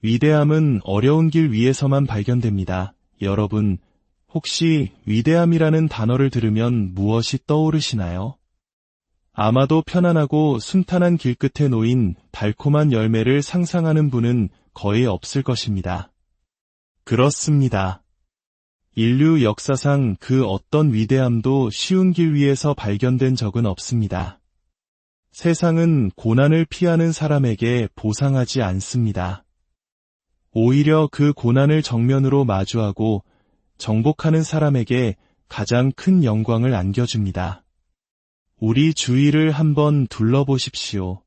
위대함은 어려운 길 위에서만 발견됩니다. 여러분, 혹시 위대함이라는 단어를 들으면 무엇이 떠오르시나요? 아마도 편안하고 순탄한 길 끝에 놓인 달콤한 열매를 상상하는 분은 거의 없을 것입니다. 그렇습니다. 인류 역사상 그 어떤 위대함도 쉬운 길 위에서 발견된 적은 없습니다. 세상은 고난을 피하는 사람에게 보상하지 않습니다. 오히려 그 고난을 정면으로 마주하고 정복하는 사람에게 가장 큰 영광을 안겨줍니다. 우리 주위를 한번 둘러보십시오.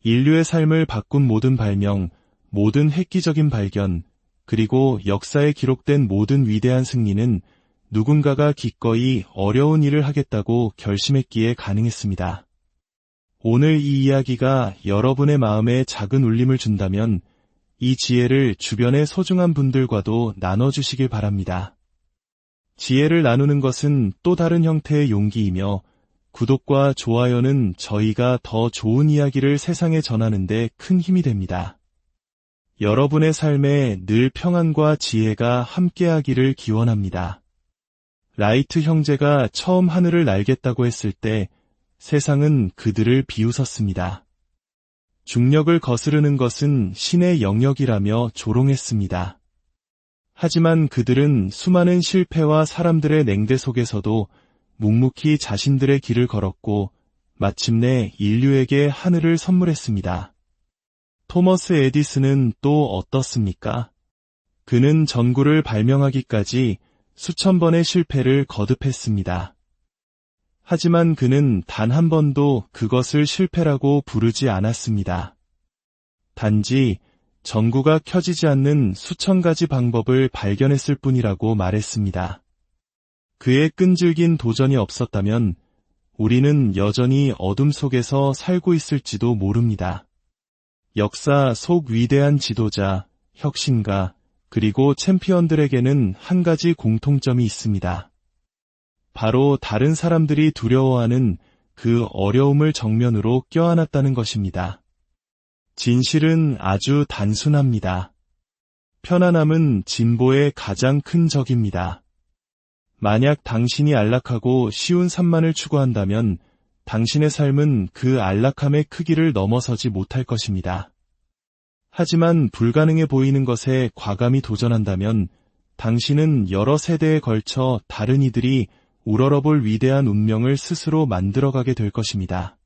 인류의 삶을 바꾼 모든 발명, 모든 획기적인 발견, 그리고 역사에 기록된 모든 위대한 승리는 누군가가 기꺼이 어려운 일을 하겠다고 결심했기에 가능했습니다. 오늘 이 이야기가 여러분의 마음에 작은 울림을 준다면 이 지혜를 주변의 소중한 분들과도 나눠주시길 바랍니다. 지혜를 나누는 것은 또 다른 형태의 용기이며 구독과 좋아요는 저희가 더 좋은 이야기를 세상에 전하는 데 큰 힘이 됩니다. 여러분의 삶에 늘 평안과 지혜가 함께하기를 기원합니다. 라이트 형제가 처음 하늘을 날겠다고 했을 때 세상은 그들을 비웃었습니다. 중력을 거스르는 것은 신의 영역이라며 조롱했습니다. 하지만 그들은 수많은 실패와 사람들의 냉대 속에서도 묵묵히 자신들의 길을 걸었고 마침내 인류에게 하늘을 선물했습니다. 토머스 에디슨은 또 어떻습니까? 그는 전구를 발명하기까지 수천 번의 실패를 거듭했습니다. 하지만 그는 단 한 번도 그것을 실패라고 부르지 않았습니다. 단지 전구가 켜지지 않는 수천 가지 방법을 발견했을 뿐이라고 말했습니다. 그의 끈질긴 도전이 없었다면 우리는 여전히 어둠 속에서 살고 있을지도 모릅니다. 역사 속 위대한 지도자, 혁신가, 그리고 챔피언들에게는 한 가지 공통점이 있습니다. 바로 다른 사람들이 두려워하는 그 어려움을 정면으로 껴안았다는 것입니다. 진실은 아주 단순합니다. 편안함은 진보의 가장 큰 적입니다. 만약 당신이 안락하고 쉬운 산만을 추구한다면 당신의 삶은 그 안락함의 크기를 넘어서지 못할 것입니다. 하지만 불가능해 보이는 것에 과감히 도전한다면 당신은 여러 세대에 걸쳐 다른 이들이 우러러볼 위대한 운명을 스스로 만들어가게 될 것입니다.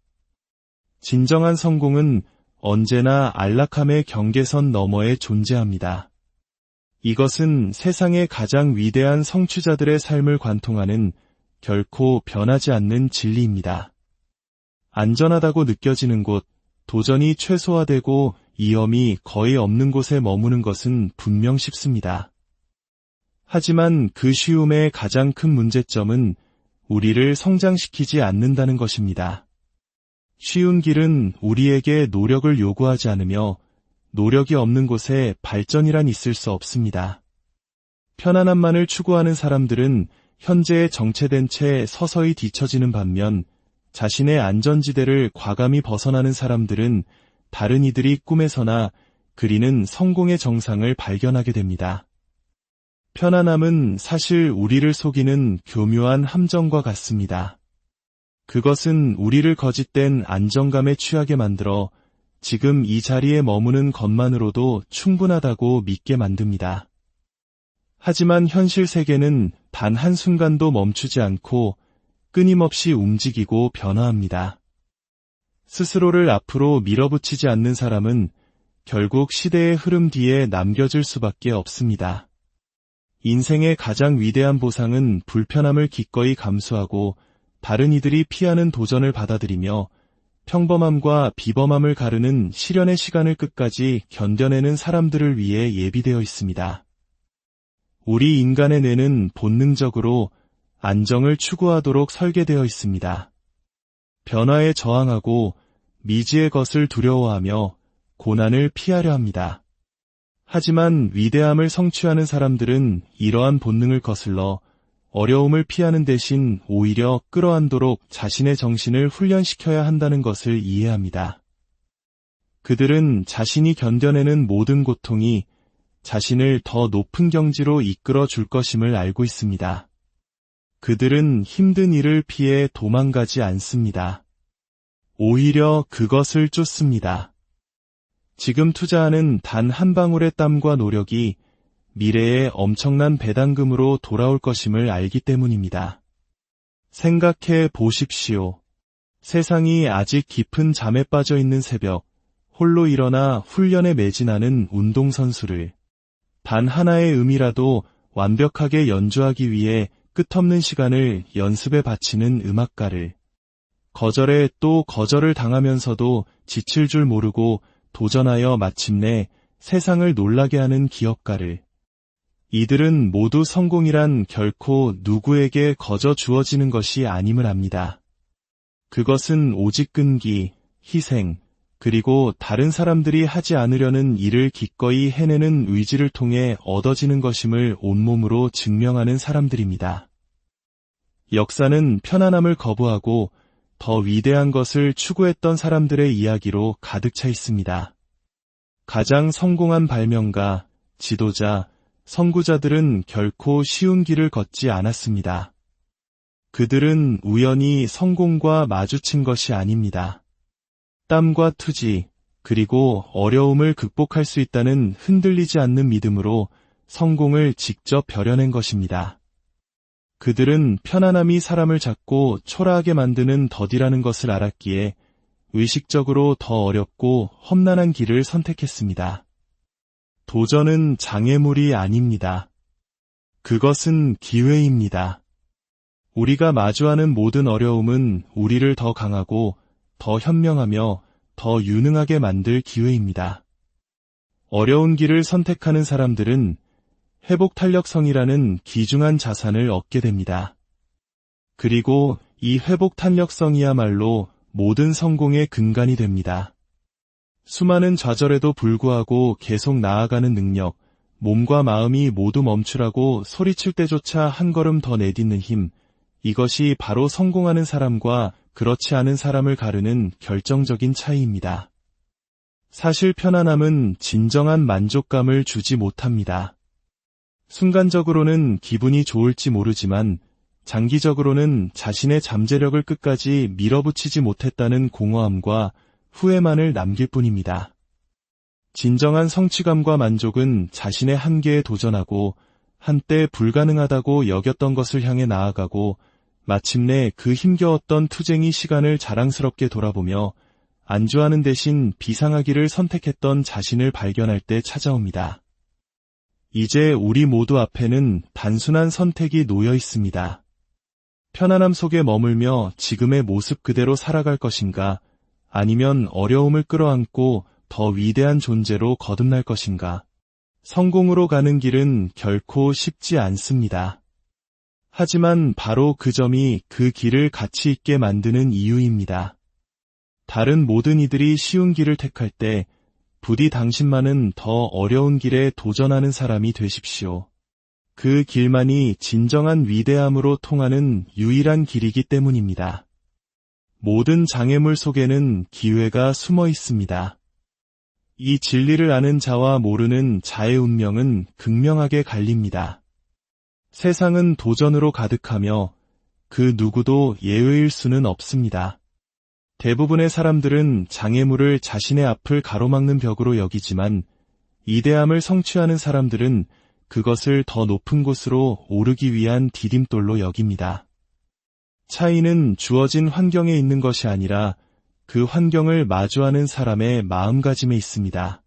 진정한 성공은 언제나 안락함의 경계선 너머에 존재합니다. 이것은 세상의 가장 위대한 성취자들의 삶을 관통하는 결코 변하지 않는 진리입니다. 안전하다고 느껴지는 곳, 도전이 최소화되고 위험이 거의 없는 곳에 머무는 것은 분명 쉽습니다. 하지만 그 쉬움의 가장 큰 문제점은 우리를 성장시키지 않는다는 것입니다. 쉬운 길은 우리에게 노력을 요구하지 않으며 노력이 없는 곳에 발전이란 있을 수 없습니다. 편안함만을 추구하는 사람들은 현재에 정체된 채 서서히 뒤처지는 반면 자신의 안전지대를 과감히 벗어나는 사람들은 다른 이들이 꿈에서나 그리는 성공의 정상을 발견하게 됩니다. 편안함은 사실 우리를 속이는 교묘한 함정과 같습니다. 그것은 우리를 거짓된 안정감에 취하게 만들어 지금 이 자리에 머무는 것만으로도 충분하다고 믿게 만듭니다. 하지만 현실 세계는 단 한순간도 멈추지 않고 끊임없이 움직이고 변화합니다. 스스로를 앞으로 밀어붙이지 않는 사람은 결국 시대의 흐름 뒤에 남겨질 수밖에 없습니다. 인생의 가장 위대한 보상은 불편함을 기꺼이 감수하고 다른 이들이 피하는 도전을 받아들이며 평범함과 비범함을 가르는 시련의 시간을 끝까지 견뎌내는 사람들을 위해 예비되어 있습니다. 우리 인간의 뇌는 본능적으로 안정을 추구하도록 설계되어 있습니다. 변화에 저항하고 미지의 것을 두려워하며 고난을 피하려 합니다. 하지만 위대함을 성취하는 사람들은 이러한 본능을 거슬러 어려움을 피하는 대신 오히려 끌어안도록 자신의 정신을 훈련시켜야 한다는 것을 이해합니다. 그들은 자신이 견뎌내는 모든 고통이 자신을 더 높은 경지로 이끌어 줄 것임을 알고 있습니다. 그들은 힘든 일을 피해 도망가지 않습니다. 오히려 그것을 쫓습니다. 지금 투자하는 단 한 방울의 땀과 노력이 미래의 엄청난 배당금으로 돌아올 것임을 알기 때문입니다. 생각해 보십시오. 세상이 아직 깊은 잠에 빠져 있는 새벽, 홀로 일어나 훈련에 매진하는 운동선수를, 단 하나의 음이라도 완벽하게 연주하기 위해 끝없는 시간을 연습에 바치는 음악가를, 거절에 또 거절을 당하면서도 지칠 줄 모르고 도전하여 마침내 세상을 놀라게 하는 기업가를, 이들은 모두 성공이란 결코 누구에게 거저 주어지는 것이 아님을 압니다. 그것은 오직 끈기, 희생, 그리고 다른 사람들이 하지 않으려는 일을 기꺼이 해내는 의지를 통해 얻어지는 것임을 온몸으로 증명하는 사람들입니다. 역사는 편안함을 거부하고 더 위대한 것을 추구했던 사람들의 이야기로 가득 차 있습니다. 가장 성공한 발명가, 지도자, 선구자들은 결코 쉬운 길을 걷지 않았습니다. 그들은 우연히 성공과 마주친 것이 아닙니다. 땀과 투지, 그리고 어려움을 극복할 수 있다는 흔들리지 않는 믿음으로 성공을 직접 벼려낸 것입니다. 그들은 편안함이 사람을 잡고 초라하게 만드는 덫이라는 것을 알았기에 의식적으로 더 어렵고 험난한 길을 선택했습니다. 도전은 장애물이 아닙니다. 그것은 기회입니다. 우리가 마주하는 모든 어려움은 우리를 더 강하고 더 현명하며 더 유능하게 만들 기회입니다. 어려운 길을 선택하는 사람들은 회복탄력성이라는 귀중한 자산을 얻게 됩니다. 그리고 이 회복탄력성이야말로 모든 성공의 근간이 됩니다. 수많은 좌절에도 불구하고 계속 나아가는 능력, 몸과 마음이 모두 멈추라고 소리칠 때조차 한 걸음 더 내딛는 힘, 이것이 바로 성공하는 사람과 그렇지 않은 사람을 가르는 결정적인 차이입니다. 사실 편안함은 진정한 만족감을 주지 못합니다. 순간적으로는 기분이 좋을지 모르지만 장기적으로는 자신의 잠재력을 끝까지 밀어붙이지 못했다는 공허함과 후회만을 남길 뿐입니다. 진정한 성취감과 만족은 자신의 한계에 도전하고 한때 불가능하다고 여겼던 것을 향해 나아가고 마침내 그 힘겨웠던 투쟁이 시간을 자랑스럽게 돌아보며 안주하는 대신 비상하기를 선택했던 자신을 발견할 때 찾아옵니다. 이제 우리 모두 앞에는 단순한 선택이 놓여 있습니다. 편안함 속에 머물며 지금의 모습 그대로 살아갈 것인가, 아니면 어려움을 끌어안고 더 위대한 존재로 거듭날 것인가. 성공으로 가는 길은 결코 쉽지 않습니다. 하지만 바로 그 점이 그 길을 가치 있게 만드는 이유입니다. 다른 모든 이들이 쉬운 길을 택할 때 부디 당신만은 더 어려운 길에 도전하는 사람이 되십시오. 그 길만이 진정한 위대함으로 통하는 유일한 길이기 때문입니다. 모든 장애물 속에는 기회가 숨어 있습니다. 이 진리를 아는 자와 모르는 자의 운명은 극명하게 갈립니다. 세상은 도전으로 가득하며 그 누구도 예외일 수는 없습니다. 대부분의 사람들은 장애물을 자신의 앞을 가로막는 벽으로 여기지만 이대함을 성취하는 사람들은 그것을 더 높은 곳으로 오르기 위한 디딤돌로 여깁니다. 차이는 주어진 환경에 있는 것이 아니라 그 환경을 마주하는 사람의 마음가짐에 있습니다.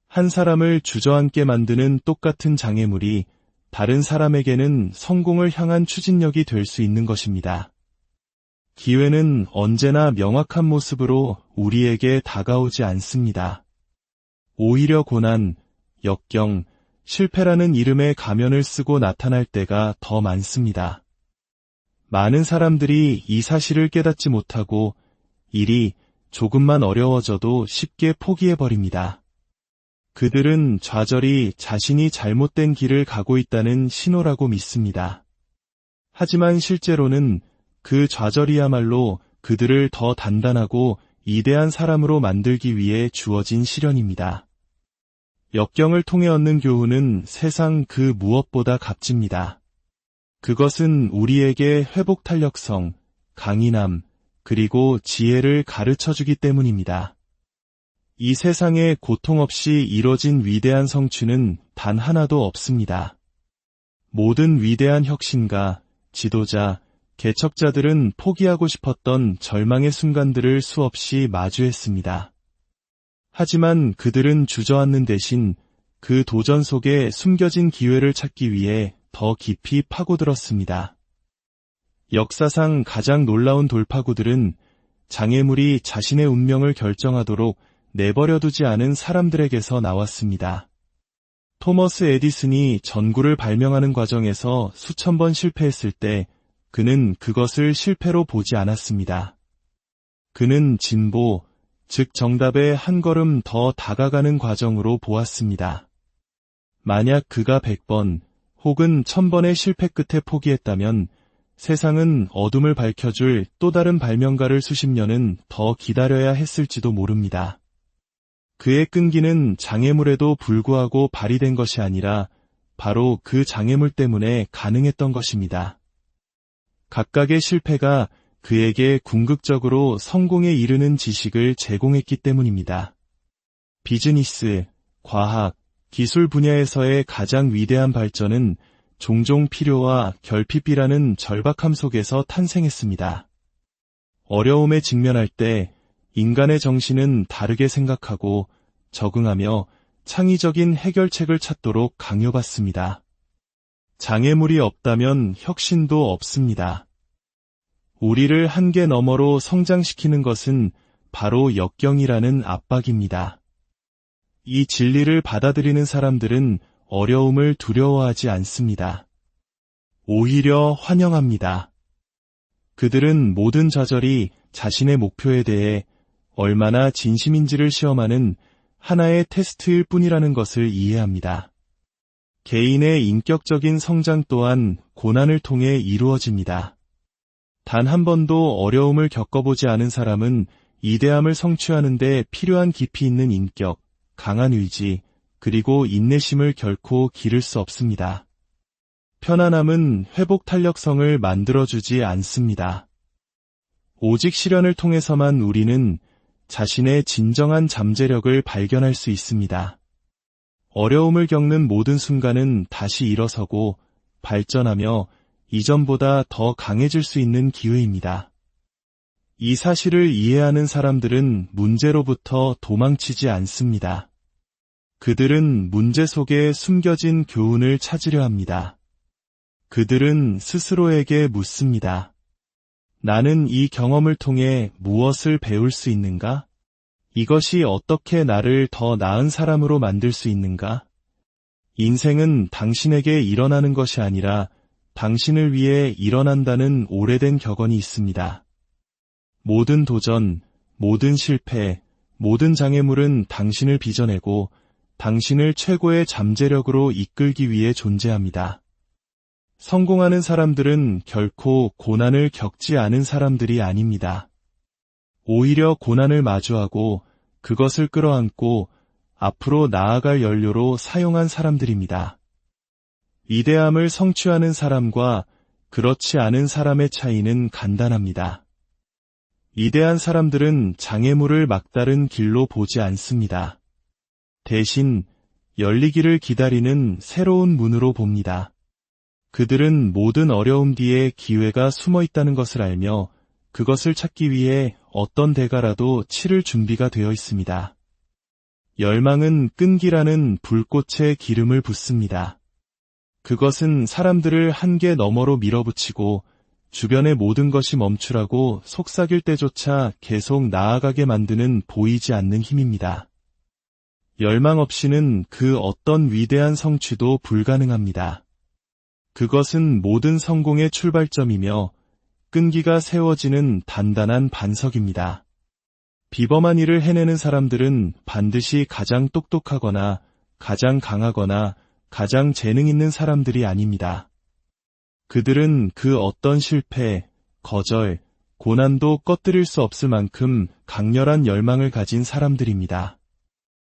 한 사람을 주저앉게 만드는 똑같은 장애물이 다른 사람에게는 성공을 향한 추진력이 될 수 있는 것입니다. 기회는 언제나 명확한 모습으로 우리에게 다가오지 않습니다. 오히려 고난, 역경, 실패라는 이름의 가면을 쓰고 나타날 때가 더 많습니다. 많은 사람들이 이 사실을 깨닫지 못하고 일이 조금만 어려워져도 쉽게 포기해버립니다. 그들은 좌절이 자신이 잘못된 길을 가고 있다는 신호라고 믿습니다. 하지만 실제로는 그 좌절이야말로 그들을 더 단단하고 위대한 사람으로 만들기 위해 주어진 시련입니다. 역경을 통해 얻는 교훈은 세상 그 무엇보다 값집니다. 그것은 우리에게 회복 탄력성, 강인함, 그리고 지혜를 가르쳐주기 때문입니다. 이 세상에 고통 없이 이뤄진 위대한 성취는 단 하나도 없습니다. 모든 위대한 혁신가, 지도자, 개척자들은 포기하고 싶었던 절망의 순간들을 수없이 마주했습니다. 하지만 그들은 주저앉는 대신 그 도전 속에 숨겨진 기회를 찾기 위해 더 깊이 파고들었습니다. 역사상 가장 놀라운 돌파구들은 장애물이 자신의 운명을 결정하도록 내버려두지 않은 사람들에게서 나왔습니다. 토머스 에디슨이 전구를 발명하는 과정에서 수천 번 실패했을 때 그는 그것을 실패로 보지 않았습니다. 그는 진보, 즉 정답에 한 걸음 더 다가가는 과정으로 보았습니다. 만약 그가 100번 혹은 1000번의 실패 끝에 포기했다면 세상은 어둠을 밝혀줄 또 다른 발명가를 수십 년은 더 기다려야 했을지도 모릅니다. 그의 끈기는 장애물에도 불구하고 발휘된 것이 아니라 바로 그 장애물 때문에 가능했던 것입니다. 각각의 실패가 그에게 궁극적으로 성공에 이르는 지식을 제공했기 때문입니다. 비즈니스, 과학, 기술 분야에서의 가장 위대한 발전은 종종 필요와 결핍이라는 절박함 속에서 탄생했습니다. 어려움에 직면할 때 인간의 정신은 다르게 생각하고 적응하며 창의적인 해결책을 찾도록 강요받습니다. 장애물이 없다면 혁신도 없습니다. 우리를 한계 너머로 성장시키는 것은 바로 역경이라는 압박입니다. 이 진리를 받아들이는 사람들은 어려움을 두려워하지 않습니다. 오히려 환영합니다. 그들은 모든 좌절이 자신의 목표에 대해 얼마나 진심인지를 시험하는 하나의 테스트일 뿐이라는 것을 이해합니다. 개인의 인격적인 성장 또한 고난을 통해 이루어집니다. 단 한 번도 어려움을 겪어보지 않은 사람은 이대함을 성취하는 데 필요한 깊이 있는 인격, 강한 의지, 그리고 인내심을 결코 기를 수 없습니다. 편안함은 회복 탄력성을 만들어주지 않습니다. 오직 시련을 통해서만 우리는 자신의 진정한 잠재력을 발견할 수 있습니다. 어려움을 겪는 모든 순간은 다시 일어서고 발전하며 이전보다 더 강해질 수 있는 기회입니다. 이 사실을 이해하는 사람들은 문제로부터 도망치지 않습니다. 그들은 문제 속에 숨겨진 교훈을 찾으려 합니다. 그들은 스스로에게 묻습니다. 나는 이 경험을 통해 무엇을 배울 수 있는가? 이것이 어떻게 나를 더 나은 사람으로 만들 수 있는가? 인생은 당신에게 일어나는 것이 아니라 당신을 위해 일어난다는 오래된 격언이 있습니다. 모든 도전, 모든 실패, 모든 장애물은 당신을 빚어내고 당신을 최고의 잠재력으로 이끌기 위해 존재합니다. 성공하는 사람들은 결코 고난을 겪지 않은 사람들이 아닙니다. 오히려 고난을 마주하고 그것을 끌어안고 앞으로 나아갈 연료로 사용한 사람들입니다. 위대함을 성취하는 사람과 그렇지 않은 사람의 차이는 간단합니다. 위대한 사람들은 장애물을 막다른 길로 보지 않습니다. 대신 열리기를 기다리는 새로운 문으로 봅니다. 그들은 모든 어려움 뒤에 기회가 숨어 있다는 것을 알며 그것을 찾기 위해 어떤 대가라도 치를 준비가 되어 있습니다. 열망은 끈기라는 불꽃에 기름을 붓습니다. 그것은 사람들을 한계 너머로 밀어붙이고 주변의 모든 것이 멈추라고 속삭일 때조차 계속 나아가게 만드는 보이지 않는 힘입니다. 열망 없이는 그 어떤 위대한 성취도 불가능합니다. 그것은 모든 성공의 출발점이며 끈기가 세워지는 단단한 반석입니다. 비범한 일을 해내는 사람들은 반드시 가장 똑똑하거나 가장 강하거나 가장 재능 있는 사람들이 아닙니다. 그들은 그 어떤 실패, 거절, 고난도 꺼뜨릴 수 없을 만큼 강렬한 열망을 가진 사람들입니다.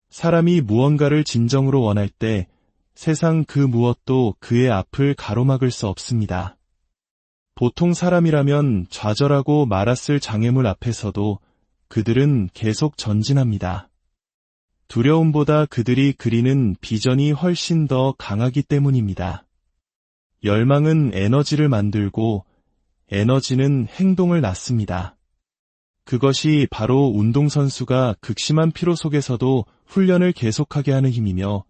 사람이 무언가를 진정으로 원할 때 세상 그 무엇도 그의 앞을 가로막을 수 없습니다. 보통 사람이라면 좌절하고 말았을 장애물 앞에서도 그들은 계속 전진합니다. 두려움보다 그들이 그리는 비전이 훨씬 더 강하기 때문입니다. 열망은 에너지를 만들고 에너지는 행동을 낳습니다. 그것이 바로 운동선수가 극심한 피로 속에서도 훈련을 계속하게 하는 힘이며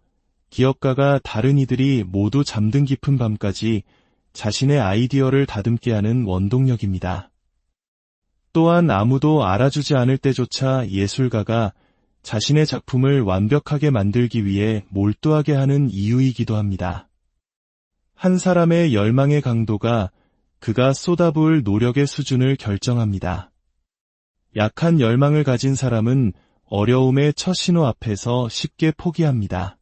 기업가가 다른 이들이 모두 잠든 깊은 밤까지 자신의 아이디어를 다듬게 하는 원동력입니다. 또한 아무도 알아주지 않을 때조차 예술가가 자신의 작품을 완벽하게 만들기 위해 몰두하게 하는 이유이기도 합니다. 한 사람의 열망의 강도가 그가 쏟아부을 노력의 수준을 결정합니다. 약한 열망을 가진 사람은 어려움의 첫 신호 앞에서 쉽게 포기합니다.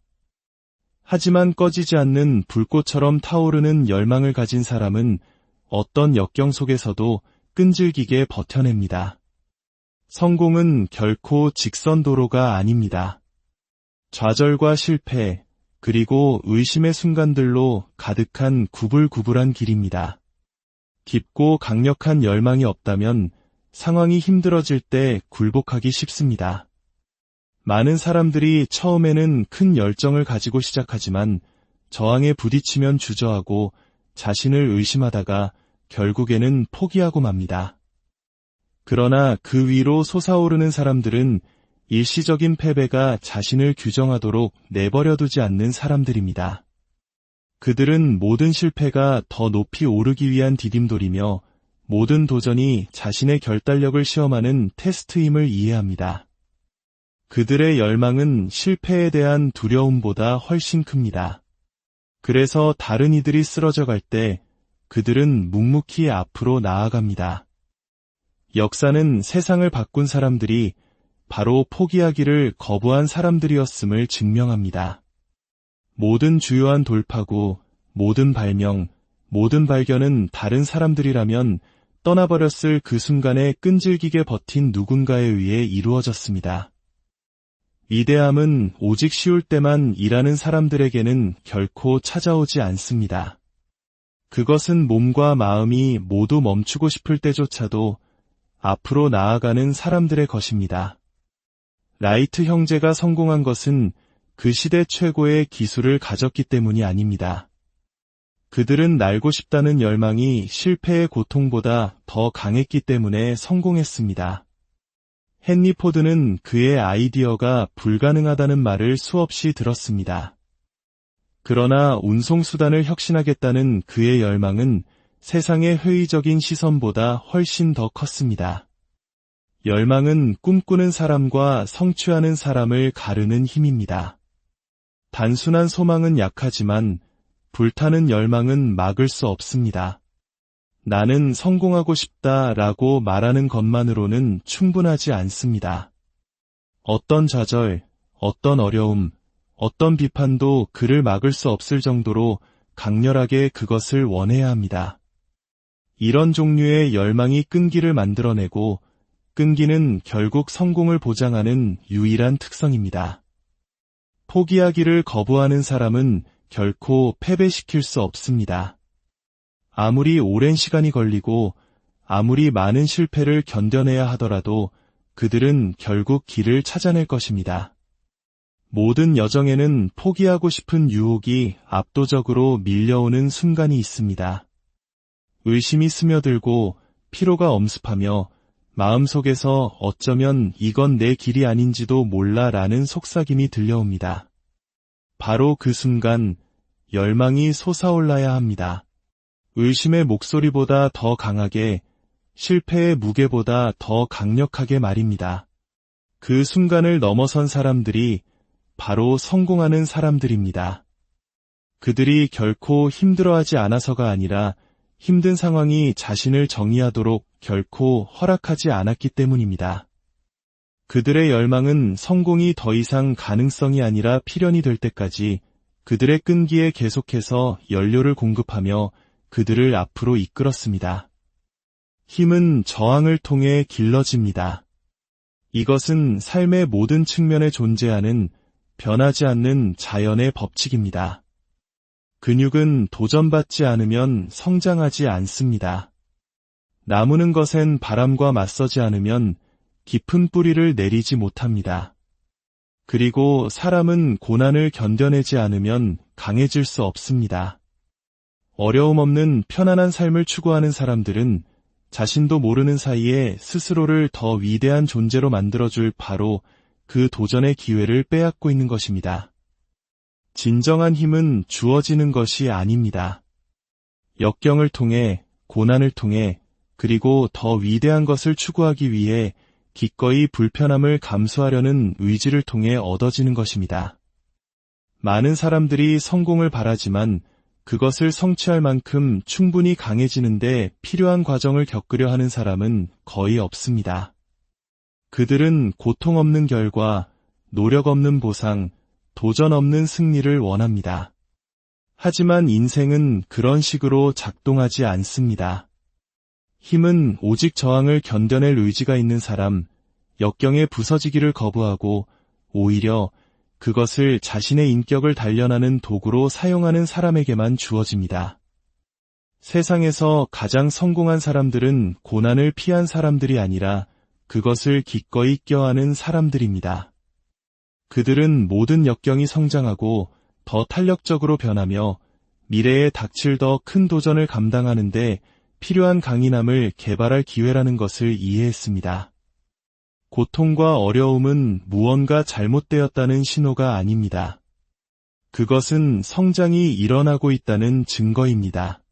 하지만 꺼지지 않는 불꽃처럼 타오르는 열망을 가진 사람은 어떤 역경 속에서도 끈질기게 버텨냅니다. 성공은 결코 직선도로가 아닙니다. 좌절과 실패, 그리고 의심의 순간들로 가득한 구불구불한 길입니다. 깊고 강력한 열망이 없다면 상황이 힘들어질 때 굴복하기 쉽습니다. 많은 사람들이 처음에는 큰 열정을 가지고 시작하지만 저항에 부딪히면 주저하고 자신을 의심하다가 결국에는 포기하고 맙니다. 그러나 그 위로 솟아오르는 사람들은 일시적인 패배가 자신을 규정하도록 내버려두지 않는 사람들입니다. 그들은 모든 실패가 더 높이 오르기 위한 디딤돌이며 모든 도전이 자신의 결단력을 시험하는 테스트임을 이해합니다. 그들의 열망은 실패에 대한 두려움보다 훨씬 큽니다. 그래서 다른 이들이 쓰러져 갈 때 그들은 묵묵히 앞으로 나아갑니다. 역사는 세상을 바꾼 사람들이 바로 포기하기를 거부한 사람들이었음을 증명합니다. 모든 주요한 돌파구, 모든 발명, 모든 발견은 다른 사람들이라면 떠나버렸을 그 순간에 끈질기게 버틴 누군가에 의해 이루어졌습니다. 위대함은 오직 쉬울 때만 일하는 사람들에게는 결코 찾아오지 않습니다. 그것은 몸과 마음이 모두 멈추고 싶을 때조차도 앞으로 나아가는 사람들의 것입니다. 라이트 형제가 성공한 것은 그 시대 최고의 기술을 가졌기 때문이 아닙니다. 그들은 날고 싶다는 열망이 실패의 고통보다 더 강했기 때문에 성공했습니다. 헨리 포드는 그의 아이디어가 불가능하다는 말을 수없이 들었습니다. 그러나 운송수단을 혁신하겠다는 그의 열망은 세상의 회의적인 시선보다 훨씬 더 컸습니다. 열망은 꿈꾸는 사람과 성취하는 사람을 가르는 힘입니다. 단순한 소망은 약하지만 불타는 열망은 막을 수 없습니다. 나는 성공하고 싶다라고 말하는 것만으로는 충분하지 않습니다. 어떤 좌절, 어떤 어려움, 어떤 비판도 그를 막을 수 없을 정도로 강렬하게 그것을 원해야 합니다. 이런 종류의 열망이 끈기를 만들어내고 끈기는 결국 성공을 보장하는 유일한 특성입니다. 포기하기를 거부하는 사람은 결코 패배시킬 수 없습니다. 아무리 오랜 시간이 걸리고 아무리 많은 실패를 견뎌내야 하더라도 그들은 결국 길을 찾아낼 것입니다. 모든 여정에는 포기하고 싶은 유혹이 압도적으로 밀려오는 순간이 있습니다. 의심이 스며들고 피로가 엄습하며 마음속에서 어쩌면 이건 내 길이 아닌지도 몰라라는 속삭임이 들려옵니다. 바로 그 순간 열망이 솟아올라야 합니다. 의심의 목소리보다 더 강하게, 실패의 무게보다 더 강력하게 말입니다. 그 순간을 넘어선 사람들이 바로 성공하는 사람들입니다. 그들이 결코 힘들어하지 않아서가 아니라 힘든 상황이 자신을 정의하도록 결코 허락하지 않았기 때문입니다. 그들의 열망은 성공이 더 이상 가능성이 아니라 필연이 될 때까지 그들의 끈기에 계속해서 연료를 공급하며 그들을 앞으로 이끌었습니다. 힘은 저항을 통해 길러집니다. 이것은 삶의 모든 측면에 존재하는 변하지 않는 자연의 법칙입니다. 근육은 도전받지 않으면 성장하지 않습니다. 나무는 것엔 바람과 맞서지 않으면 깊은 뿌리를 내리지 못합니다. 그리고 사람은 고난을 견뎌내지 않으면 강해질 수 없습니다. 어려움 없는 편안한 삶을 추구하는 사람들은 자신도 모르는 사이에 스스로를 더 위대한 존재로 만들어줄 바로 그 도전의 기회를 빼앗고 있는 것입니다. 진정한 힘은 주어지는 것이 아닙니다. 역경을 통해, 고난을 통해, 그리고 더 위대한 것을 추구하기 위해 기꺼이 불편함을 감수하려는 의지를 통해 얻어지는 것입니다. 많은 사람들이 성공을 바라지만 그것을 성취할 만큼 충분히 강해지는데 필요한 과정을 겪으려 하는 사람은 거의 없습니다. 그들은 고통 없는 결과, 노력 없는 보상, 도전 없는 승리를 원합니다. 하지만 인생은 그런 식으로 작동하지 않습니다. 힘은 오직 저항을 견뎌낼 의지가 있는 사람, 역경에 부서지기를 거부하고 오히려 그것을 자신의 인격을 단련하는 도구로 사용하는 사람에게만 주어집니다. 세상에서 가장 성공한 사람들은 고난을 피한 사람들이 아니라 그것을 기꺼이 껴안은 사람들입니다. 그들은 모든 역경이 성장하고 더 탄력적으로 변하며 미래에 닥칠 더 큰 도전을 감당하는데 필요한 강인함을 개발할 기회라는 것을 이해했습니다. 고통과 어려움은 무언가 잘못되었다는 신호가 아닙니다. 그것은 성장이 일어나고 있다는 증거입니다.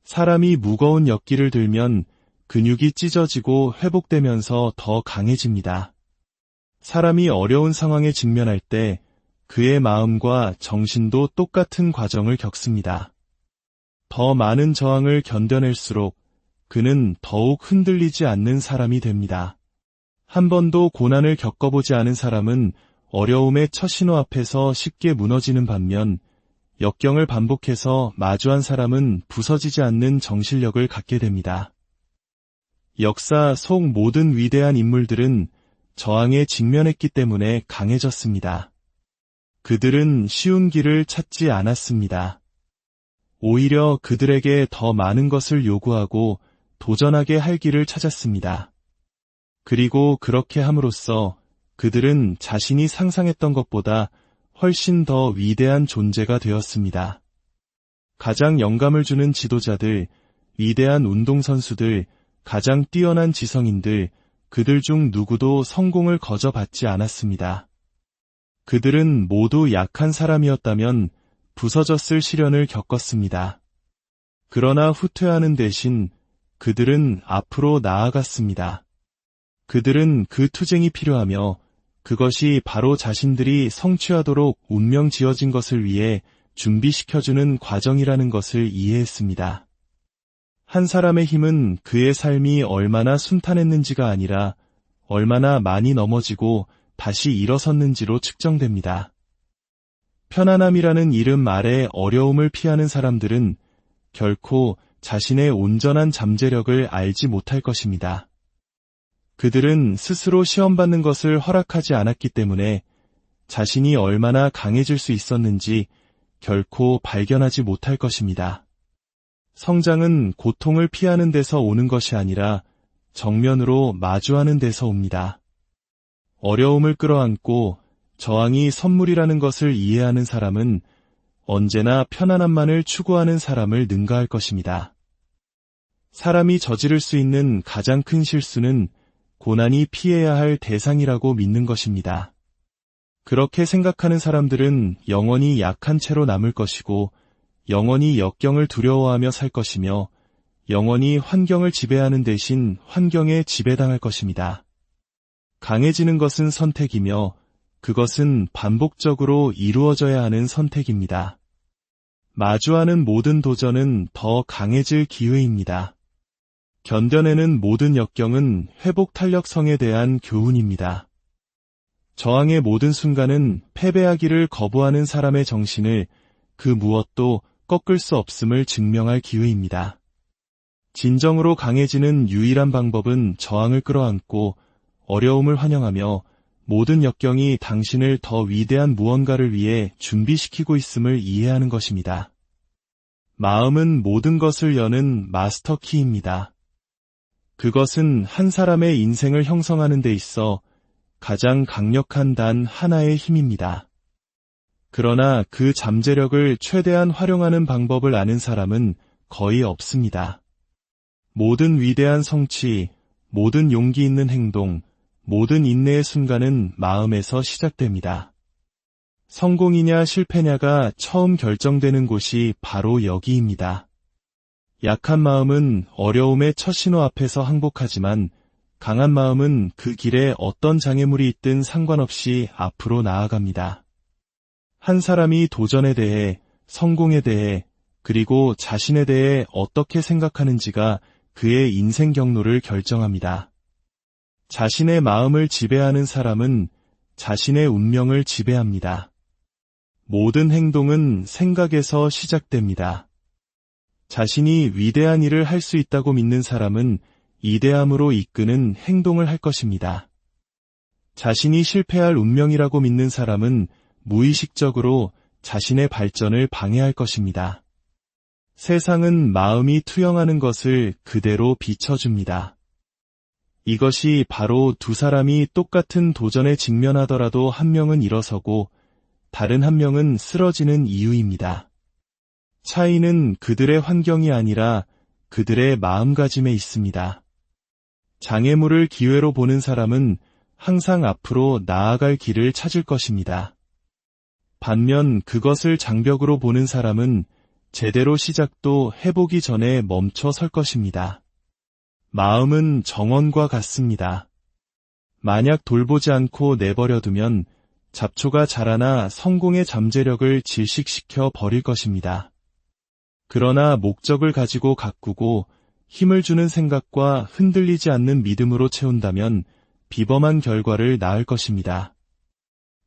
사람이 무거운 역기를 들면 근육이 찢어지고 회복되면서 더 강해집니다. 사람이 어려운 상황에 직면할 때 그의 마음과 정신도 똑같은 과정을 겪습니다. 더 많은 저항을 견뎌낼수록 그는 더욱 흔들리지 않는 사람이 됩니다. 한 번도 고난을 겪어보지 않은 사람은 어려움의 첫 신호 앞에서 쉽게 무너지는 반면 역경을 반복해서 마주한 사람은 부서지지 않는 정신력을 갖게 됩니다. 역사 속 모든 위대한 인물들은 저항에 직면했기 때문에 강해졌습니다. 그들은 쉬운 길을 찾지 않았습니다. 오히려 그들에게 더 많은 것을 요구하고 도전하게 할 길을 찾았습니다. 그리고 그렇게 함으로써 그들은 자신이 상상했던 것보다 훨씬 더 위대한 존재가 되었습니다. 가장 영감을 주는 지도자들, 위대한 운동선수들, 가장 뛰어난 지성인들, 그들 중 누구도 성공을 거저 받지 않았습니다. 그들은 모두 약한 사람이었다면 부서졌을 시련을 겪었습니다. 그러나 후퇴하는 대신 그들은 앞으로 나아갔습니다. 그들은 그 투쟁이 필요하며 그것이 바로 자신들이 성취하도록 운명 지어진 것을 위해 준비시켜주는 과정이라는 것을 이해했습니다. 한 사람의 힘은 그의 삶이 얼마나 순탄했는지가 아니라 얼마나 많이 넘어지고 다시 일어섰는지로 측정됩니다. 편안함이라는 이름 아래 어려움을 피하는 사람들은 결코 자신의 온전한 잠재력을 알지 못할 것입니다. 그들은 스스로 시험받는 것을 허락하지 않았기 때문에 자신이 얼마나 강해질 수 있었는지 결코 발견하지 못할 것입니다. 성장은 고통을 피하는 데서 오는 것이 아니라 정면으로 마주하는 데서 옵니다. 어려움을 끌어안고 저항이 선물이라는 것을 이해하는 사람은 언제나 편안함만을 추구하는 사람을 능가할 것입니다. 사람이 저지를 수 있는 가장 큰 실수는 고난이 피해야 할 대상이라고 믿는 것입니다. 그렇게 생각하는 사람들은 영원히 약한 채로 남을 것이고 영원히 역경을 두려워하며 살 것이며 영원히 환경을 지배하는 대신 환경에 지배당할 것입니다. 강해지는 것은 선택이며 그것은 반복적으로 이루어져야 하는 선택입니다. 마주하는 모든 도전은 더 강해질 기회입니다. 견뎌내는 모든 역경은 회복 탄력성에 대한 교훈입니다. 저항의 모든 순간은 패배하기를 거부하는 사람의 정신을 그 무엇도 꺾을 수 없음을 증명할 기회입니다. 진정으로 강해지는 유일한 방법은 저항을 끌어안고 어려움을 환영하며 모든 역경이 당신을 더 위대한 무언가를 위해 준비시키고 있음을 이해하는 것입니다. 마음은 모든 것을 여는 마스터키입니다. 그것은 한 사람의 인생을 형성하는 데 있어 가장 강력한 단 하나의 힘입니다. 그러나 그 잠재력을 최대한 활용하는 방법을 아는 사람은 거의 없습니다. 모든 위대한 성취, 모든 용기 있는 행동, 모든 인내의 순간은 마음에서 시작됩니다. 성공이냐 실패냐가 처음 결정되는 곳이 바로 여기입니다. 약한 마음은 어려움의 첫 신호 앞에서 항복하지만 강한 마음은 그 길에 어떤 장애물이 있든 상관없이 앞으로 나아갑니다. 한 사람이 도전에 대해, 성공에 대해, 그리고 자신에 대해 어떻게 생각하는지가 그의 인생 경로를 결정합니다. 자신의 마음을 지배하는 사람은 자신의 운명을 지배합니다. 모든 행동은 생각에서 시작됩니다. 자신이 위대한 일을 할 수 있다고 믿는 사람은 이대함으로 이끄는 행동을 할 것입니다. 자신이 실패할 운명이라고 믿는 사람은 무의식적으로 자신의 발전을 방해할 것입니다. 세상은 마음이 투영하는 것을 그대로 비춰줍니다. 이것이 바로 두 사람이 똑같은 도전에 직면하더라도 한 명은 일어서고 다른 한 명은 쓰러지는 이유입니다. 차이는 그들의 환경이 아니라 그들의 마음가짐에 있습니다. 장애물을 기회로 보는 사람은 항상 앞으로 나아갈 길을 찾을 것입니다. 반면 그것을 장벽으로 보는 사람은 제대로 시작도 해보기 전에 멈춰 설 것입니다. 마음은 정원과 같습니다. 만약 돌보지 않고 내버려두면 잡초가 자라나 성공의 잠재력을 질식시켜 버릴 것입니다. 그러나 목적을 가지고 가꾸고 힘을 주는 생각과 흔들리지 않는 믿음으로 채운다면 비범한 결과를 낳을 것입니다.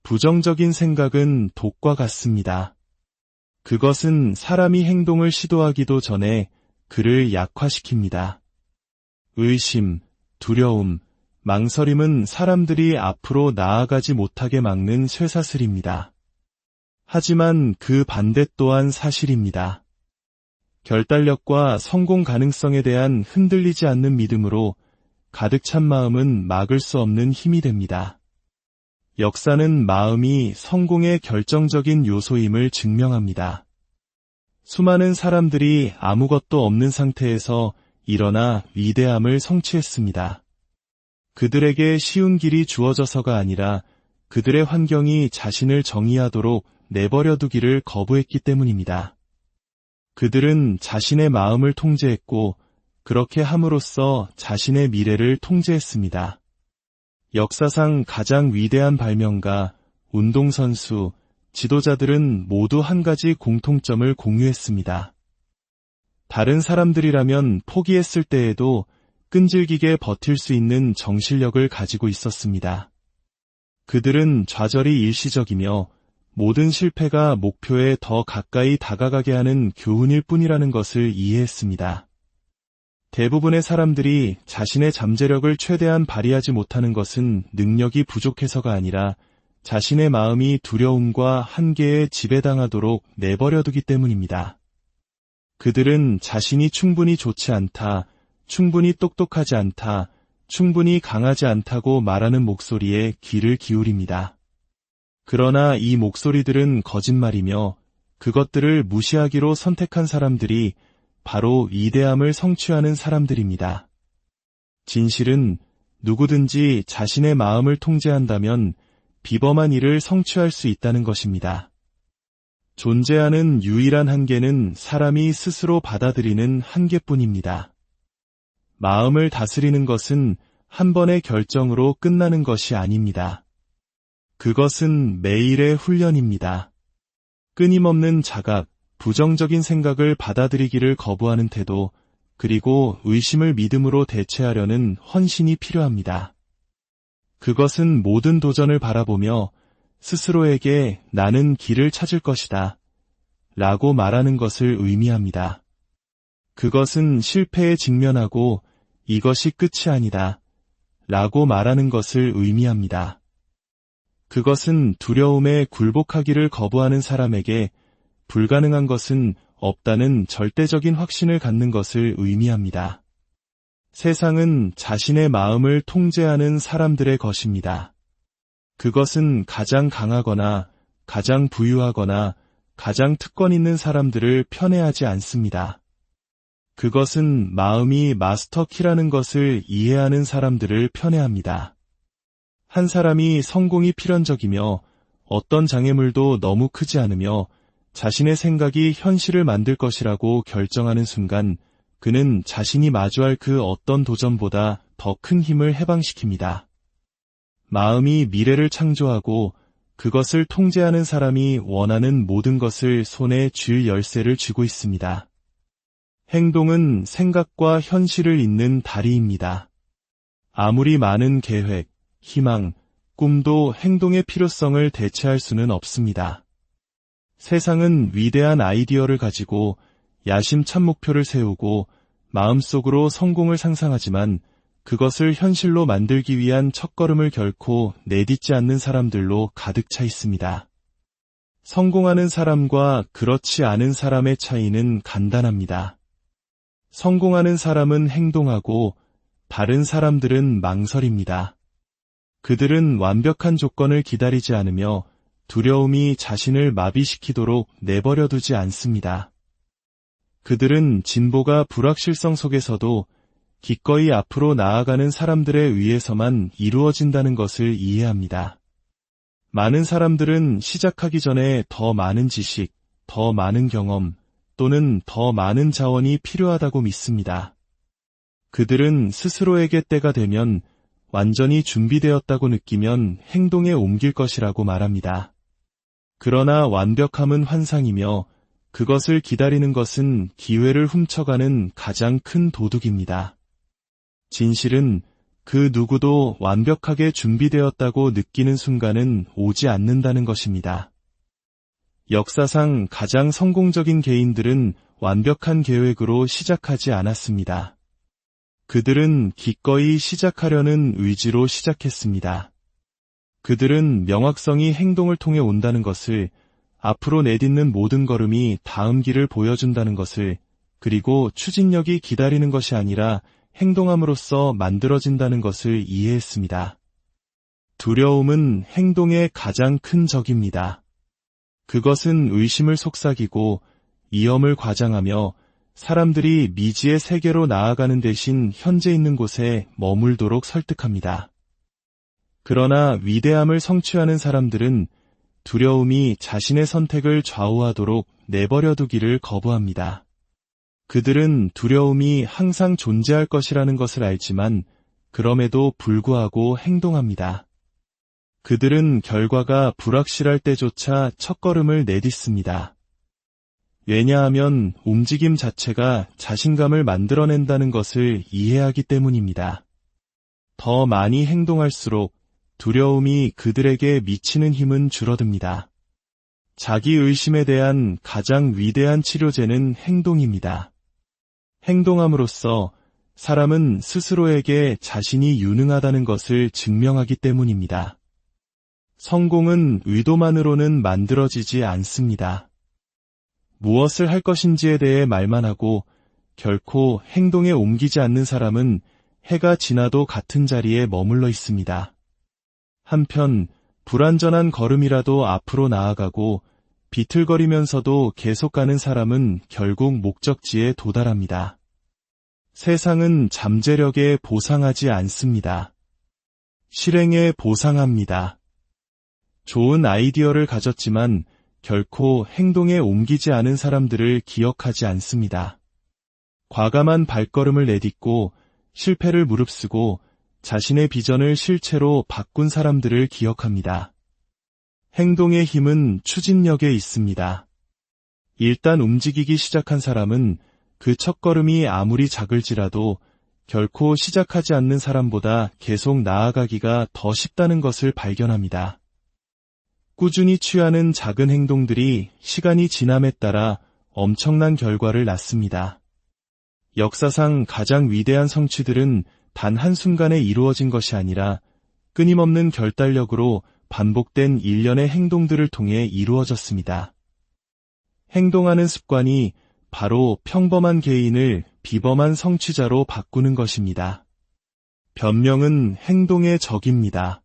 부정적인 생각은 독과 같습니다. 그것은 사람이 행동을 시도하기도 전에 그를 약화시킵니다. 의심, 두려움, 망설임은 사람들이 앞으로 나아가지 못하게 막는 쇠사슬입니다. 하지만 그 반대 또한 사실입니다. 결단력과 성공 가능성에 대한 흔들리지 않는 믿음으로 가득 찬 마음은 막을 수 없는 힘이 됩니다. 역사는 마음이 성공의 결정적인 요소임을 증명합니다. 수많은 사람들이 아무것도 없는 상태에서 일어나 위대함을 성취했습니다. 그들에게 쉬운 길이 주어져서가 아니라 그들의 환경이 자신을 정의하도록 내버려두기를 거부했기 때문입니다. 그들은 자신의 마음을 통제했고 그렇게 함으로써 자신의 미래를 통제했습니다. 역사상 가장 위대한 발명가, 운동선수, 지도자들은 모두 한 가지 공통점을 공유했습니다. 다른 사람들이라면 포기했을 때에도 끈질기게 버틸 수 있는 정신력을 가지고 있었습니다. 그들은 좌절이 일시적이며 모든 실패가 목표에 더 가까이 다가가게 하는 교훈일 뿐이라는 것을 이해했습니다. 대부분의 사람들이 자신의 잠재력을 최대한 발휘하지 못하는 것은 능력이 부족해서가 아니라 자신의 마음이 두려움과 한계에 지배당하도록 내버려두기 때문입니다. 그들은 자신이 충분히 좋지 않다, 충분히 똑똑하지 않다, 충분히 강하지 않다고 말하는 목소리에 귀를 기울입니다. 그러나 이 목소리들은 거짓말이며 그것들을 무시하기로 선택한 사람들이 바로 위대함을 성취하는 사람들입니다. 진실은 누구든지 자신의 마음을 통제한다면 비범한 일을 성취할 수 있다는 것입니다. 존재하는 유일한 한계는 사람이 스스로 받아들이는 한계뿐입니다. 마음을 다스리는 것은 한 번의 결정으로 끝나는 것이 아닙니다. 그것은 매일의 훈련입니다. 끊임없는 자각, 부정적인 생각을 받아들이기를 거부하는 태도, 그리고 의심을 믿음으로 대체하려는 헌신이 필요합니다. 그것은 모든 도전을 바라보며 스스로에게 나는 길을 찾을 것이다 라고 말하는 것을 의미합니다. 그것은 실패에 직면하고 이것이 끝이 아니다 라고 말하는 것을 의미합니다. 그것은 두려움에 굴복하기를 거부하는 사람에게 불가능한 것은 없다는 절대적인 확신을 갖는 것을 의미합니다. 세상은 자신의 마음을 통제하는 사람들의 것입니다. 그것은 가장 강하거나 가장 부유하거나 가장 특권 있는 사람들을 편애하지 않습니다. 그것은 마음이 마스터키라는 것을 이해하는 사람들을 편애합니다. 한 사람이 성공이 필연적이며 어떤 장애물도 너무 크지 않으며 자신의 생각이 현실을 만들 것이라고 결정하는 순간 그는 자신이 마주할 그 어떤 도전보다 더 큰 힘을 해방시킵니다. 마음이 미래를 창조하고 그것을 통제하는 사람이 원하는 모든 것을 손에 쥘 열쇠를 쥐고 있습니다. 행동은 생각과 현실을 잇는 다리입니다. 아무리 많은 계획, 희망, 꿈도 행동의 필요성을 대체할 수는 없습니다. 세상은 위대한 아이디어를 가지고 야심찬 목표를 세우고 마음속으로 성공을 상상하지만 그것을 현실로 만들기 위한 첫걸음을 결코 내딛지 않는 사람들로 가득 차 있습니다. 성공하는 사람과 그렇지 않은 사람의 차이는 간단합니다. 성공하는 사람은 행동하고 다른 사람들은 망설입니다. 그들은 완벽한 조건을 기다리지 않으며 두려움이 자신을 마비시키도록 내버려 두지 않습니다. 그들은 진보가 불확실성 속에서도 기꺼이 앞으로 나아가는 사람들에 의해서만 이루어진다는 것을 이해합니다. 많은 사람들은 시작하기 전에 더 많은 지식, 더 많은 경험 또는 더 많은 자원이 필요하다고 믿습니다. 그들은 스스로에게 때가 되면 완전히 준비되었다고 느끼면 행동에 옮길 것이라고 말합니다. 그러나 완벽함은 환상이며 그것을 기다리는 것은 기회를 훔쳐가는 가장 큰 도둑입니다. 진실은 그 누구도 완벽하게 준비되었다고 느끼는 순간은 오지 않는다는 것입니다. 역사상 가장 성공적인 개인들은 완벽한 계획으로 시작하지 않았습니다. 그들은 기꺼이 시작하려는 의지로 시작했습니다. 그들은 명확성이 행동을 통해 온다는 것을, 앞으로 내딛는 모든 걸음이 다음 길을 보여준다는 것을, 그리고 추진력이 기다리는 것이 아니라 행동함으로써 만들어진다는 것을 이해했습니다. 두려움은 행동의 가장 큰 적입니다. 그것은 의심을 속삭이고 위험을 과장하며 사람들이 미지의 세계로 나아가는 대신 현재 있는 곳에 머물도록 설득합니다. 그러나 위대함을 성취하는 사람들은 두려움이 자신의 선택을 좌우하도록 내버려 두기를 거부합니다. 그들은 두려움이 항상 존재할 것이라는 것을 알지만 그럼에도 불구하고 행동합니다. 그들은 결과가 불확실할 때조차 첫걸음을 내딛습니다. 왜냐하면 움직임 자체가 자신감을 만들어낸다는 것을 이해하기 때문입니다. 더 많이 행동할수록 두려움이 그들에게 미치는 힘은 줄어듭니다. 자기 의심에 대한 가장 위대한 치료제는 행동입니다. 행동함으로써 사람은 스스로에게 자신이 유능하다는 것을 증명하기 때문입니다. 성공은 의도만으로는 만들어지지 않습니다. 무엇을 할 것인지에 대해 말만 하고 결코 행동에 옮기지 않는 사람은 해가 지나도 같은 자리에 머물러 있습니다. 한편 불완전한 걸음이라도 앞으로 나아가고 비틀거리면서도 계속 가는 사람은 결국 목적지에 도달합니다. 세상은 잠재력에 보상하지 않습니다. 실행에 보상합니다. 좋은 아이디어를 가졌지만 결코 행동에 옮기지 않은 사람들을 기억하지 않습니다. 과감한 발걸음을 내딛고 실패를 무릅쓰고 자신의 비전을 실체로 바꾼 사람들을 기억합니다. 행동의 힘은 추진력에 있습니다. 일단 움직이기 시작한 사람은 그 첫걸음이 아무리 작을지라도 결코 시작하지 않는 사람보다 계속 나아가기가 더 쉽다는 것을 발견합니다. 꾸준히 취하는 작은 행동들이 시간이 지남에 따라 엄청난 결과를 낳습니다. 역사상 가장 위대한 성취들은 단 한순간에 이루어진 것이 아니라 끊임없는 결단력으로 반복된 일련의 행동들을 통해 이루어졌습니다. 행동하는 습관이 바로 평범한 개인을 비범한 성취자로 바꾸는 것입니다. 변명은 행동의 적입니다.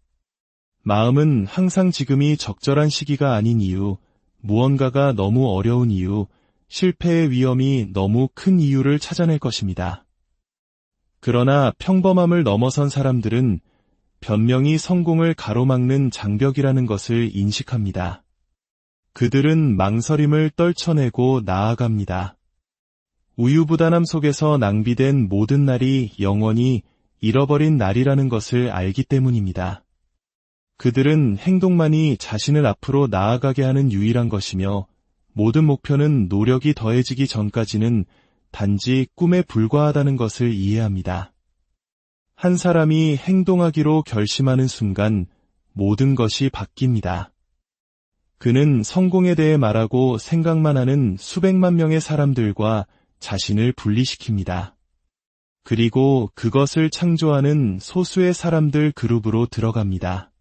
마음은 항상 지금이 적절한 시기가 아닌 이유, 무언가가 너무 어려운 이유, 실패의 위험이 너무 큰 이유를 찾아낼 것입니다. 그러나 평범함을 넘어선 사람들은 변명이 성공을 가로막는 장벽이라는 것을 인식합니다. 그들은 망설임을 떨쳐내고 나아갑니다. 우유부단함 속에서 낭비된 모든 날이 영원히 잃어버린 날이라는 것을 알기 때문입니다. 그들은 행동만이 자신을 앞으로 나아가게 하는 유일한 것이며 모든 목표는 노력이 더해지기 전까지는 단지 꿈에 불과하다는 것을 이해합니다. 한 사람이 행동하기로 결심하는 순간 모든 것이 바뀝니다. 그는 성공에 대해 말하고 생각만 하는 수백만 명의 사람들과 자신을 분리시킵니다. 그리고 그것을 창조하는 소수의 사람들 그룹으로 들어갑니다.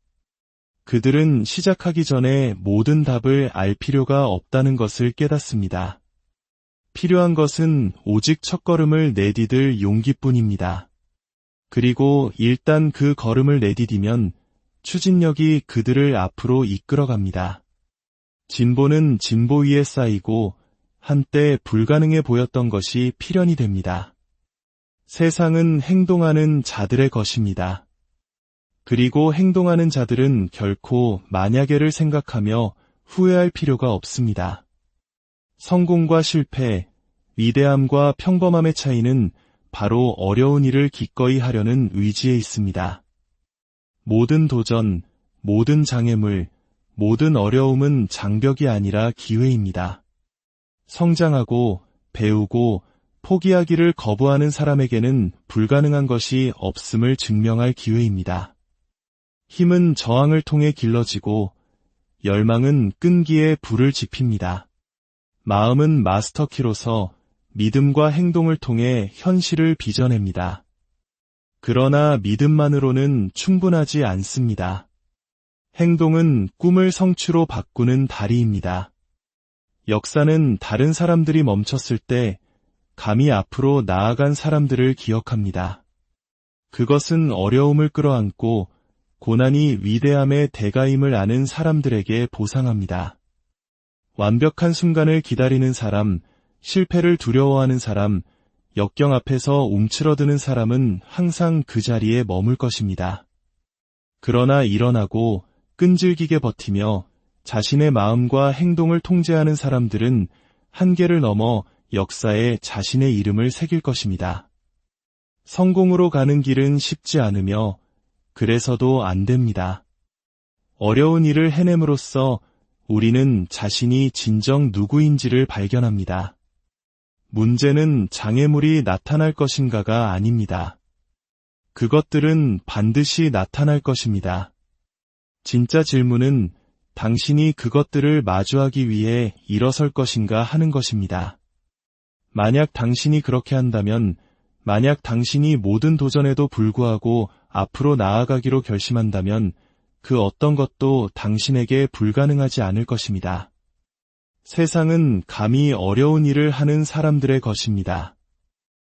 그들은 시작하기 전에 모든 답을 알 필요가 없다는 것을 깨닫습니다. 필요한 것은 오직 첫걸음을 내디딜 용기뿐입니다. 그리고 일단 그 걸음을 내디디면 추진력이 그들을 앞으로 이끌어갑니다. 진보는 진보 위에 쌓이고 한때 불가능해 보였던 것이 필연이 됩니다. 세상은 행동하는 자들의 것입니다. 그리고 행동하는 자들은 결코 만약에를 생각하며 후회할 필요가 없습니다. 성공과 실패, 위대함과 평범함의 차이는 바로 어려운 일을 기꺼이 하려는 의지에 있습니다. 모든 도전, 모든 장애물, 모든 어려움은 장벽이 아니라 기회입니다. 성장하고 배우고 포기하기를 거부하는 사람에게는 불가능한 것이 없음을 증명할 기회입니다. 힘은 저항을 통해 길러지고 열망은 끈기에 불을 지핍니다. 마음은 마스터키로서 믿음과 행동을 통해 현실을 빚어냅니다. 그러나 믿음만으로는 충분하지 않습니다. 행동은 꿈을 성취로 바꾸는 다리입니다. 역사는 다른 사람들이 멈췄을 때 감히 앞으로 나아간 사람들을 기억합니다. 그것은 어려움을 끌어안고 고난이 위대함의 대가임을 아는 사람들에게 보상합니다. 완벽한 순간을 기다리는 사람, 실패를 두려워하는 사람, 역경 앞에서 움츠러드는 사람은 항상 그 자리에 머물 것입니다. 그러나 일어나고 끈질기게 버티며 자신의 마음과 행동을 통제하는 사람들은 한계를 넘어 역사에 자신의 이름을 새길 것입니다. 성공으로 가는 길은 쉽지 않으며 그래서도 안 됩니다. 어려운 일을 해냄으로써 우리는 자신이 진정 누구인지를 발견합니다. 문제는 장애물이 나타날 것인가가 아닙니다. 그것들은 반드시 나타날 것입니다. 진짜 질문은 당신이 그것들을 마주하기 위해 일어설 것인가 하는 것입니다. 만약 당신이 그렇게 한다면, 만약 당신이 모든 도전에도 불구하고 앞으로 나아가기로 결심한다면 그 어떤 것도 당신에게 불가능하지 않을 것입니다. 세상은 감히 어려운 일을 하는 사람들의 것입니다.